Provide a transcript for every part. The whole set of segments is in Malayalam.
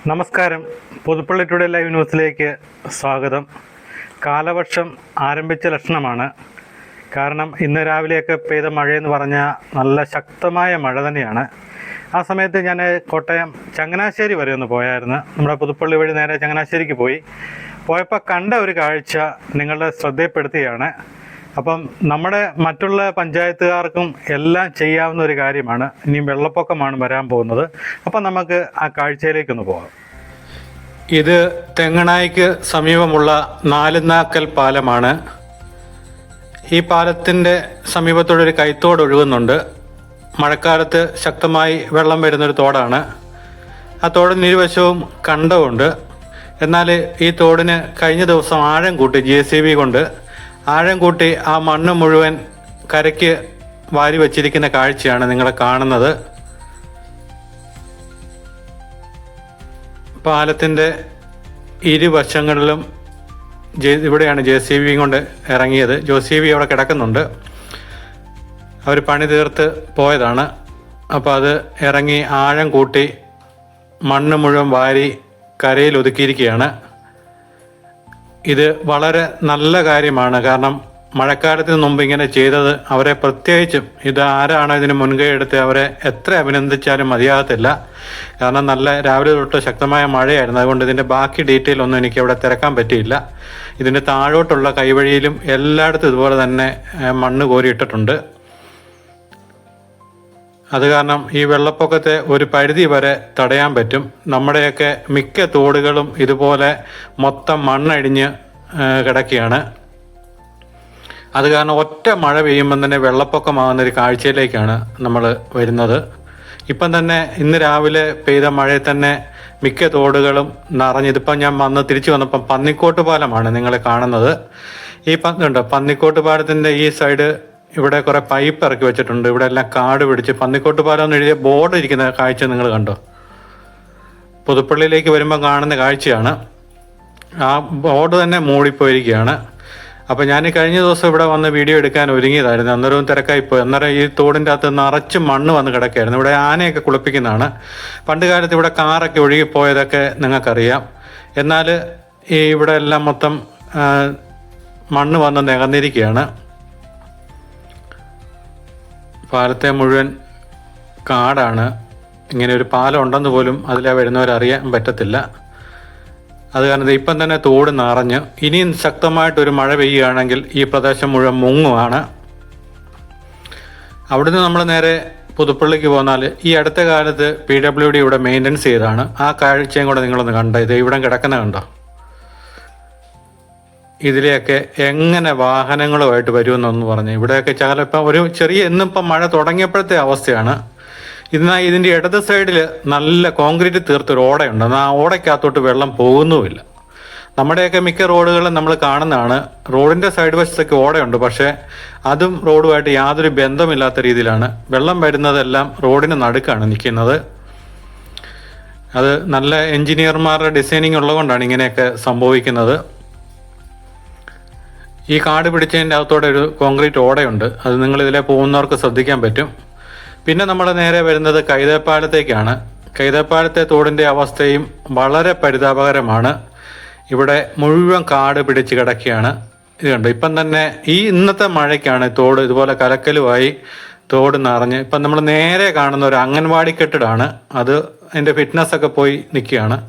നമസ്കാരം. പുതുപ്പള്ളി ടുഡേ ലൈവ് ന്യൂസിലേക്ക് സ്വാഗതം. കാലവർഷം ആരംഭിച്ച ലക്ഷണമാണ്. കാരണം ഇന്ന് രാവിലെയൊക്കെ പെയ്ത മഴയെന്ന് പറഞ്ഞാൽ നല്ല ശക്തമായ മഴ തന്നെയാണ്. ആ സമയത്ത് ഞാൻ കോട്ടയം ചങ്ങനാശ്ശേരി വരെ ഒന്ന് പോയായിരുന്നു. നമ്മുടെ പുതുപ്പള്ളി വഴി നേരെ ചങ്ങനാശ്ശേരിക്ക് പോയപ്പോൾ കണ്ട ഒരു കാഴ്ച നിങ്ങളുടെ ശ്രദ്ധയിൽപ്പെടുത്തുകയാണ്. അപ്പം നമ്മുടെ മറ്റുള്ള പഞ്ചായത്തുകാർക്കും എല്ലാം ചെയ്യാവുന്ന ഒരു കാര്യമാണ്. ഇനി വെള്ളപ്പൊക്കമാണ് വരാൻ പോകുന്നത്. അപ്പം നമുക്ക് ആ കാഴ്ചയിലേക്കൊന്ന് പോകാം. ഇത് തെങ്ങണായിക്ക് സമീപമുള്ള നാലുനാക്കൽ പാലമാണ്. ഈ പാലത്തിൻ്റെ സമീപത്തോടൊരു കൈത്തോട് ഒഴുകുന്നുണ്ട്. മഴക്കാലത്ത് ശക്തമായി വെള്ളം വരുന്നൊരു തോടാണ്. ആ തോടിന് ഇരുവശവും കണ്ടമുണ്ട്. എന്നാൽ ഈ തോടിന് കഴിഞ്ഞ ദിവസം ആഴം കൂട്ടി JCB കൊണ്ട് ആഴം കൂട്ടി ആ മണ്ണ് മുഴുവൻ കരയ്ക്ക് വാരി വച്ചിരിക്കുന്ന കാഴ്ചയാണ് നിങ്ങൾ കാണുന്നത്. പാലത്തിൻ്റെ ഇരുവശങ്ങളിലും ഇവിടെയാണ് JCB കൊണ്ട് ഇറങ്ങിയത്. JCB അവിടെ കിടക്കുന്നുണ്ട്. അവർ പണി തീർത്ത് പോയതാണ്. അപ്പോൾ അത് ഇറങ്ങി ആഴം കൂട്ടി മണ്ണ് മുഴുവൻ വാരി കരയിൽ ഒതുക്കിയിരിക്കുകയാണ്. ഇത് വളരെ നല്ല കാര്യമാണ്. കാരണം മഴക്കാലത്തിന് മുമ്പ് ഇങ്ങനെ ചെയ്തത് അവരെ പ്രത്യേകിച്ചും ഇത് ആരാണ് ഇതിന് മുൻകൈ എടുത്ത് അവരെ എത്ര അഭിനന്ദിച്ചാലും മതിയാകത്തില്ല. കാരണം നല്ല രാവിലെ തൊട്ട് ശക്തമായ മഴയായിരുന്നു. അതുകൊണ്ട് ഇതിൻ്റെ ബാക്കി ഡീറ്റെയിൽ ഒന്നും എനിക്ക് അവിടെ തിരക്കാൻ പറ്റിയില്ല. ഇതിൻ്റെ താഴോട്ടുള്ള കൈവഴിയിലും എല്ലായിടത്തും ഇതുപോലെ തന്നെ മണ്ണ് കോരിയിട്ടിട്ടുണ്ട്. അത് കാരണം ഈ വെള്ളപ്പൊക്കത്തെ ഒരു പരിധി വരെ തടയാൻ പറ്റും. നമ്മുടെയൊക്കെ മിക്ക തോടുകളും ഇതുപോലെ മൊത്തം മണ്ണടിഞ്ഞ് കിടക്കുകയാണ്. അത് കാരണം ഒറ്റ മഴ പെയ്യുമ്പം തന്നെ വെള്ളപ്പൊക്കമാകുന്നൊരു കാഴ്ചയിലേക്കാണ് നമ്മൾ വരുന്നത്. ഇപ്പം തന്നെ ഇന്ന് രാവിലെ പെയ്ത മഴയിൽ തന്നെ മിക്ക തോടുകളും നിറഞ്ഞിതിപ്പം ഞാൻ തിരിച്ചു വന്നപ്പം പന്നിക്കോട്ട് പാലമാണ് നിങ്ങൾ കാണുന്നത്. ഈ പന്നിക്കോട്ട് പാലത്തിൻ്റെ ഈ സൈഡ് ഇവിടെ കുറേ പൈപ്പ് ഇറക്കി വെച്ചിട്ടുണ്ട്. ഇവിടെ എല്ലാം കാട് പിടിച്ച് പന്നിക്കോട്ട് പാലം എന്ന് എഴുതിയ ബോർഡ് ഇരിക്കുന്ന കാഴ്ച നിങ്ങൾ കണ്ടോ? പുതുപ്പള്ളിയിലേക്ക് വരുമ്പോൾ കാണുന്ന കാഴ്ചയാണ്. ആ ബോർഡ് തന്നെ മൂടിപ്പോയിരിക്കുകയാണ്. അപ്പോൾ ഞാൻ കഴിഞ്ഞ ദിവസം ഇവിടെ വന്ന് വീഡിയോ എടുക്കാൻ ഒരുങ്ങിയതായിരുന്നു. അന്നേരവും തിരക്കായിപ്പോയി. അന്നേരം ഈ തോടിൻ്റെ അകത്ത് നിറച്ച് മണ്ണ് വന്ന് കിടക്കുകയായിരുന്നു. ഇവിടെ ആനയൊക്കെ കുളിപ്പിക്കുന്നതാണ്. പണ്ട് കാലത്ത് ഇവിടെ കാറൊക്കെ ഒഴുകിപ്പോയതൊക്കെ നിങ്ങൾക്കറിയാം. എന്നാൽ ഈ ഇവിടെ എല്ലാം മൊത്തം മണ്ണ് വന്ന് നികന്നിരിക്കുകയാണ്. പാലത്തെ മുഴുവൻ കാടാണ്. ഇങ്ങനെ ഒരു പാലം ഉണ്ടെന്ന് പോലും അതിലെ വരുന്നവരറിയാൻ പറ്റത്തില്ല. അത് കാരണം ഇപ്പം തന്നെ തോട് നിറഞ്ഞ് ഇനിയും ശക്തമായിട്ടൊരു മഴ പെയ്യുകയാണെങ്കിൽ ഈ പ്രദേശം മുഴുവൻ മുങ്ങുമാണ്. അവിടുന്ന് നമ്മൾ നേരെ പുതുപ്പള്ളിക്ക് പോന്നാൽ ഈ അടുത്ത കാലത്ത് PWD ഇവിടെ മെയിൻ്റനൻസ് ചെയ്തതാണ്. ആ കാഴ്ചയും കൂടെ നിങ്ങളൊന്ന് കണ്ടോ. ഇത് ഇവിടെ കിടക്കുന്ന കണ്ടോ? ഇതിലെയൊക്കെ എങ്ങനെ വാഹനങ്ങളുമായിട്ട് വരുമെന്നൊന്ന് പറഞ്ഞ് ഇവിടെയൊക്കെ ചിലപ്പോൾ ഒരു ചെറിയ ഇന്നിപ്പം മഴ തുടങ്ങിയപ്പോഴത്തെ അവസ്ഥയാണ്. എന്നാൽ ഇതിൻ്റെ ഇടത് സൈഡിൽ നല്ല കോൺക്രീറ്റ് തീർത്തൊരു ഓടയുണ്ട്. എന്നാൽ ആ ഓടയ്ക്കകത്തോട്ട് വെള്ളം പോകുന്നുമില്ല. നമ്മുടെയൊക്കെ മിക്ക റോഡുകളും നമ്മൾ കാണുന്നതാണ്. റോഡിൻ്റെ സൈഡ് വശത്തൊക്കെ ഓടയുണ്ട്. പക്ഷേ അതും റോഡുമായിട്ട് യാതൊരു ബന്ധമില്ലാത്ത രീതിയിലാണ് വെള്ളം വരുന്നതെല്ലാം റോഡിന് നടുക്കാണ് നിൽക്കുന്നത്. അത് നല്ല എൻജിനീയർമാരുടെ ഡിസൈനിങ് ഉള്ളതുകൊണ്ടാണ് ഇങ്ങനെയൊക്കെ സംഭവിക്കുന്നത്. ഈ കാട് പിടിച്ചതിൻ്റെ അകത്തോടെ ഒരു കോൺക്രീറ്റ് ഓടയുണ്ട്. അത് നിങ്ങൾ ഇതിലെ പോകുന്നവർക്ക് ശ്രദ്ധിക്കാൻ പറ്റും. പിന്നെ നമ്മൾ നേരെ വരുന്നത് കൈതപ്പാലത്തേക്കാണ്. കൈതപ്പാലത്തെ തോടിൻ്റെ അവസ്ഥയും വളരെ പരിതാപകരമാണ്. ഇവിടെ മുഴുവൻ കാട് പിടിച്ച് കിടക്കുകയാണ്. ഇത് കണ്ടു. ഇപ്പം തന്നെ ഈ ഇന്നത്തെ മഴയ്ക്കാണ് തോട് ഇതുപോലെ കലക്കലുമായി തോട് നിറഞ്ഞ് ഇപ്പം നമ്മൾ നേരെ കാണുന്ന ഒരു അംഗൻവാടി കെട്ടിടമാണ്. അത് അതിൻ്റെ ഫിറ്റ്നസ്സൊക്കെ പോയി നിൽക്കുകയാണ്.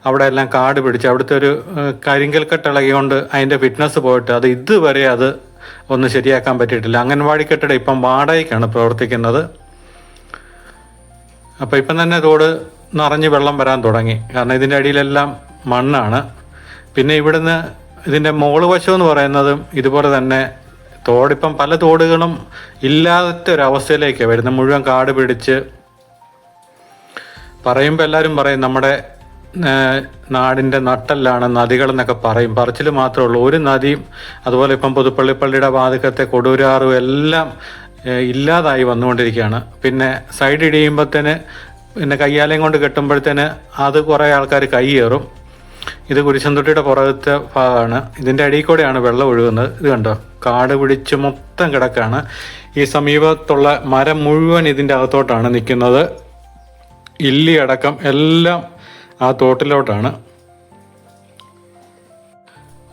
അവിടെ എല്ലാം കാട് പിടിച്ച് അവിടുത്തെ ഒരു കരിങ്കൽ കെട്ടിളകിക്കൊണ്ട് അതിൻ്റെ ഫിറ്റ്നസ് പോയിട്ട് അത് ഇതുവരെ അത് ഒന്നും ശരിയാക്കാൻ പറ്റിയിട്ടില്ല. അംഗൻവാടി കെട്ടിടം ഇപ്പം വാടകയ്ക്കാണ് പ്രവർത്തിക്കുന്നത്. അപ്പോൾ ഇപ്പം തന്നെ തോട് നിറഞ്ഞ് വെള്ളം വരാൻ തുടങ്ങി. കാരണം ഇതിൻ്റെ അടിയിലെല്ലാം മണ്ണാണ്. പിന്നെ ഇവിടുന്ന് ഇതിൻ്റെ മോള് വശം എന്ന് പറയുന്നതും ഇതുപോലെ തന്നെ തോടിപ്പം പല തോടുകളും ഇല്ലാത്ത ഒരവസ്ഥയിലേക്കാണ് വരുന്നത്. മുഴുവൻ കാട് പിടിച്ച് പറയുമ്പോൾ എല്ലാവരും പറയും നമ്മുടെ നാടിൻ്റെ നട്ടെല്ലാണ് നദികളെന്നൊക്കെ പറയും. പറച്ചിൽ മാത്രമേ ഉള്ളൂ. ഒരു നദിയും അതുപോലെ ഇപ്പം പുതുപ്പള്ളിപ്പള്ളിയുടെ വാതിക്കത്തെ കൊടുവരാറും എല്ലാം ഇല്ലാതായി വന്നുകൊണ്ടിരിക്കുകയാണ്. പിന്നെ സൈഡ് ഇടിയുമ്പോഴത്തേന് പിന്നെ കയ്യാലയും കൊണ്ട് കെട്ടുമ്പോഴത്തേന് അത് കുറേ ആൾക്കാർ കൈയേറും. ഇത് കുരിശന്തൊട്ടിയുടെ പുറകത്തെ ഭാഗമാണ്. ഇതിൻ്റെ അടിയിൽ കൂടെയാണ് വെള്ളം ഒഴുകുന്നത്. ഇത് കണ്ടോ? കാട് പിടിച്ച് മൊത്തം കിടക്കാണ്. ഈ സമീപത്തുള്ള മരം മുഴുവൻ ഇതിൻ്റെ അകത്തോട്ടാണ് നിൽക്കുന്നത്. ഇല്ലി അടക്കം എല്ലാം ആ തോട്ടിലോട്ടാണ്.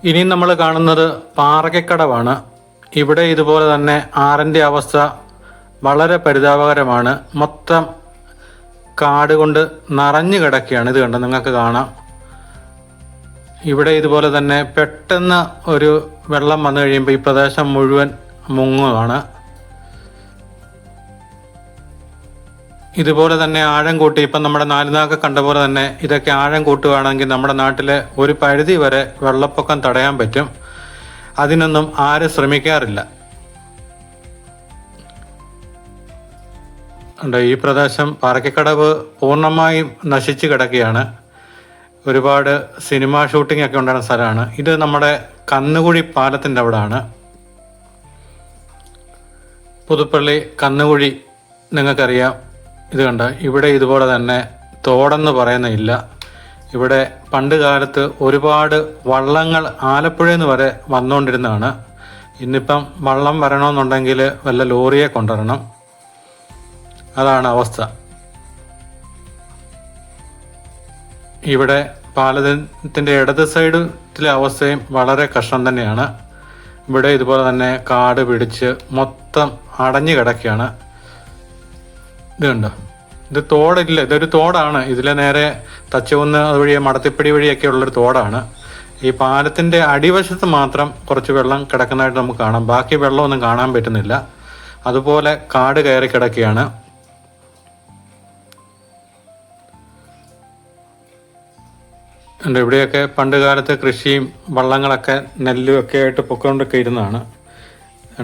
ഇനി നമ്മൾ കാണുന്നത് പാറയ്ക്കടവാണ്. ഇവിടെ ഇതുപോലെ തന്നെ ആറിൻ്റെ അവസ്ഥ വളരെ പരിതാപകരമാണ്. മൊത്തം കാട് കൊണ്ട് നിറഞ്ഞു കിടക്കുകയാണ്. ഇത് കണ്ടോ, നിങ്ങൾക്ക് കാണാം. ഇവിടെ ഇതുപോലെ തന്നെ പെട്ടെന്ന് ഒരു വെള്ളം വന്നു കഴിയുമ്പോൾ ഈ പ്രദേശം മുഴുവൻ മുങ്ങുകയാണ്. ഇതുപോലെ തന്നെ ആഴം കൂട്ടി, ഇപ്പം നമ്മുടെ നാലുനാക്ക് കണ്ട പോലെ തന്നെ ഇതൊക്കെ ആഴം കൂട്ടുകയാണെങ്കിൽ നമ്മുടെ നാട്ടിലെ ഒരു പരിധി വരെ വെള്ളപ്പൊക്കം തടയാൻ പറ്റും. അതിനൊന്നും ആരും ശ്രമിക്കാറില്ല. ഈ പ്രദേശം പാറയ്ക്കടവ് പൂർണ്ണമായും നശിച്ചു കിടക്കുകയാണ്. ഒരുപാട് സിനിമ ഷൂട്ടിംഗ് ഒക്കെ ഉണ്ടായിരുന്ന സ്ഥലമാണ് ഇത്. നമ്മുടെ കന്നുകുഴി പാലത്തിൻ്റെ അവിടെയാണ്. പുതുപ്പള്ളി കന്നുകുഴി നിങ്ങൾക്കറിയാം. ഇത് കണ്ട, ഇവിടെ ഇതുപോലെ തന്നെ തോടെന്ന് പറയുന്നില്ല. ഇവിടെ പണ്ട് കാലത്ത് ഒരുപാട് വള്ളങ്ങൾ ആലപ്പുഴയിൽ നിന്ന് വരെ വന്നുകൊണ്ടിരുന്നതാണ്. ഇന്നിപ്പം വള്ളം വരണമെന്നുണ്ടെങ്കിൽ വല്ല ലോറിയെ കൊണ്ടുവരണം. അതാണ് അവസ്ഥ. ഇവിടെ പാലത്തിൻ്റെ ഇടത് സൈഡിലെ അവസ്ഥയും വളരെ കഷ്ടം തന്നെയാണ്. ഇവിടെ ഇതുപോലെ തന്നെ കാട് പിടിച്ച് മൊത്തം അടഞ്ഞു കിടക്കുകയാണ്. ഇത് കണ്ടോ, ഇത് തോടില്ല, ഇതൊരു തോടാണ്. ഇതിലെ നേരെ തച്ചുകുന്ന് അതുവഴി മടത്തിപ്പടി വഴിയൊക്കെ ഉള്ളൊരു തോടാണ്. ഈ പാലത്തിൻ്റെ അടിവശത്ത് മാത്രം കുറച്ച് വെള്ളം കിടക്കുന്നതായിട്ട് നമുക്ക് കാണാം. ബാക്കി വെള്ളമൊന്നും കാണാൻ പറ്റുന്നില്ല. അതുപോലെ കാട് കയറി കിടക്കുകയാണ്. ഇവിടെയൊക്കെ പണ്ട് കാലത്ത് കൃഷിയും വള്ളങ്ങളൊക്കെ നെല്ലും ഒക്കെ ആയിട്ട് പൊക്കോണ്ടൊക്കെ ഇരുന്നതാണ്.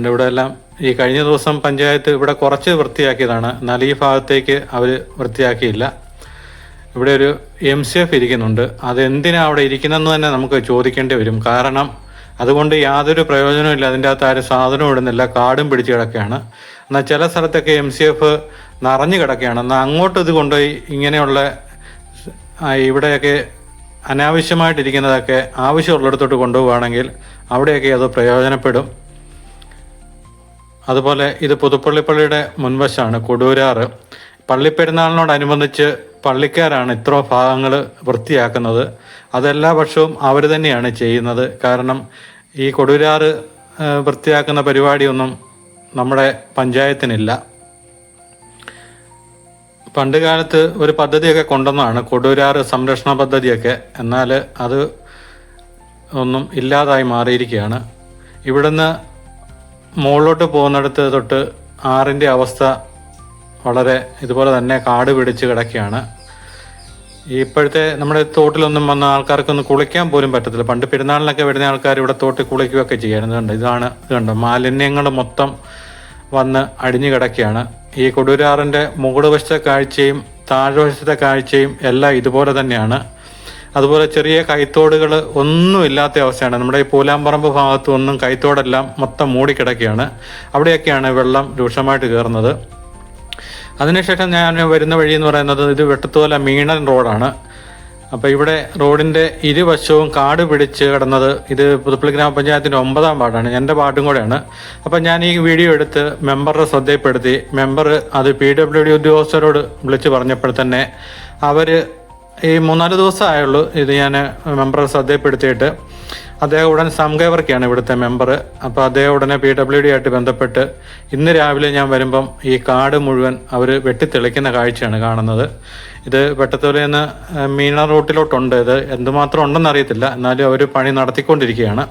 ഇവിടെ എല്ലാം ഈ കഴിഞ്ഞ ദിവസം പഞ്ചായത്ത് ഇവിടെ കുറച്ച് വൃത്തിയാക്കിയതാണ്. എന്നാൽ ഈ ഭാഗത്തേക്ക് അവർ വൃത്തിയാക്കിയില്ല. ഇവിടെ ഒരു MCF ഇരിക്കുന്നുണ്ട്. അതെന്തിനാണ് അവിടെ ഇരിക്കുന്നതെന്ന് തന്നെ നമുക്ക് ചോദിക്കേണ്ടി വരും. കാരണം അതുകൊണ്ട് യാതൊരു പ്രയോജനവും ഇല്ല. അതിൻ്റെ അകത്ത് ആരും സാധനവും ഇടുന്നില്ല, കാടും പിടിച്ച് കിടക്കുകയാണ്. എന്നാൽ ചില സ്ഥലത്തൊക്കെ MCF നിറഞ്ഞു കിടക്കുകയാണ്. എന്നാൽ അങ്ങോട്ട് ഇത് കൊണ്ടുപോയി ഇങ്ങനെയുള്ള ഇവിടെയൊക്കെ അനാവശ്യമായിട്ടിരിക്കുന്നതൊക്കെ ആവശ്യമുള്ളിടത്തോട്ട് കൊണ്ടുപോവുകയാണെങ്കിൽ അവിടെയൊക്കെ അത് പ്രയോജനപ്പെടും. അതുപോലെ ഇത് പുതുപ്പള്ളിപ്പള്ളിയുടെ മുൻവശമാണ്, കൊടൂരാറ്. പള്ളിപ്പെരുന്നാളിനോടനുബന്ധിച്ച് പള്ളിക്കാരാണ് ഇത്ര ഭാഗങ്ങൾ വൃത്തിയാക്കുന്നത്. അതെല്ലാ വർഷവും അവർ തന്നെയാണ് ചെയ്യുന്നത്. കാരണം ഈ കൊടൂരാറ് വൃത്തിയാക്കുന്ന പരിപാടിയൊന്നും നമ്മുടെ പഞ്ചായത്തിനില്ല. പണ്ട് കാലത്ത് ഒരു പദ്ധതിയൊക്കെ കൊണ്ടുവന്നതാണ്, കൊടൂരാറ് സംരക്ഷണ പദ്ധതിയൊക്കെ. എന്നാൽ അത് ഒന്നും ഇല്ലാതായി മാറിയിരിക്കുകയാണ്. ഇവിടുന്ന് മുകളിലോട്ട് പോകുന്നിടത്ത് തൊട്ട് ആറിൻ്റെ അവസ്ഥ വളരെ ഇതുപോലെ തന്നെ കാട് പിടിച്ച് കിടക്കുകയാണ്. ഇപ്പോഴത്തെ നമ്മുടെ തോട്ടിലൊന്നും വന്ന ആൾക്കാർക്കൊന്നും കുളിക്കാൻ പോലും പറ്റത്തില്ല. പണ്ട് പെരുന്നാളിനൊക്കെ വരുന്ന ആൾക്കാർ ഇവിടെ തോട്ടിൽ കുളിക്കുകയൊക്കെ ചെയ്യാറുണ്ട്. ഇത് കണ്ടോ, മാലിന്യങ്ങൾ മൊത്തം വന്ന് അടിഞ്ഞു കിടക്കുകയാണ്. ഈ കൊടൂരാറിൻ്റെ മുകൾവശത്തെ കാഴ്ചയും താഴ്വശത്തെ കാഴ്ചയും എല്ലാം ഇതുപോലെ തന്നെയാണ്. അതുപോലെ ചെറിയ കൈത്തോടുകൾ ഒന്നും ഇല്ലാത്ത അവസ്ഥയാണ്. നമ്മുടെ ഈ പൂലാമ്പറമ്പ് ഭാഗത്തും ഒന്നും കൈത്തോടെല്ലാം മൊത്തം മൂടിക്കിടക്കുകയാണ്. അവിടെയൊക്കെയാണ് വെള്ളം രൂക്ഷമായിട്ട് കയറുന്നത്. അതിനുശേഷം ഞാൻ വരുന്ന വഴി എന്ന് പറയുന്നത് ഇത് വെട്ടത്തോല മീണൻ റോഡാണ്. അപ്പോൾ ഇവിടെ റോഡിൻ്റെ ഇരുവശവും കാട് പിടിച്ച് കിടന്നത്. ഇത് പുതുപ്പള്ളി ഗ്രാമപഞ്ചായത്തിൻ്റെ 9ാം വാർഡാണ്, എൻ്റെ വാർഡും കൂടെയാണ്. അപ്പം ഞാൻ ഈ വീഡിയോ എടുത്ത് മെമ്പറുടെ ശ്രദ്ധയിൽപ്പെടുത്തി. മെമ്പർ അത് PWD ഉദ്യോഗസ്ഥരോട് വിളിച്ച് പറഞ്ഞപ്പോൾ തന്നെ അവർ ഈ 3-4 ദിവസമായുള്ളൂ ഇത് ഞാൻ മെമ്പറെ ശ്രദ്ധയിൽപ്പെടുത്തിയിട്ട്. അദ്ദേഹം ഉടൻ സംഘവർക്കാണ് ഇവിടുത്തെ മെമ്പർ. അപ്പോൾ അദ്ദേഹം ഉടനെ PWD ആയിട്ട് ബന്ധപ്പെട്ട് ഇന്ന് രാവിലെ ഞാൻ വരുമ്പം ഈ കാട് മുഴുവൻ അവർ വെട്ടിത്തെളിക്കുന്ന കാഴ്ചയാണ് കാണുന്നത്. ഇത് വെട്ടത്തോലിൽ നിന്ന് മീന റൂട്ടിലോട്ടുണ്ട്. ഇത് എന്തുമാത്രം ഉണ്ടെന്ന് അറിയത്തില്ല, എന്നാലും അവർ പണി നടത്തിക്കൊണ്ടിരിക്കുകയാണ്.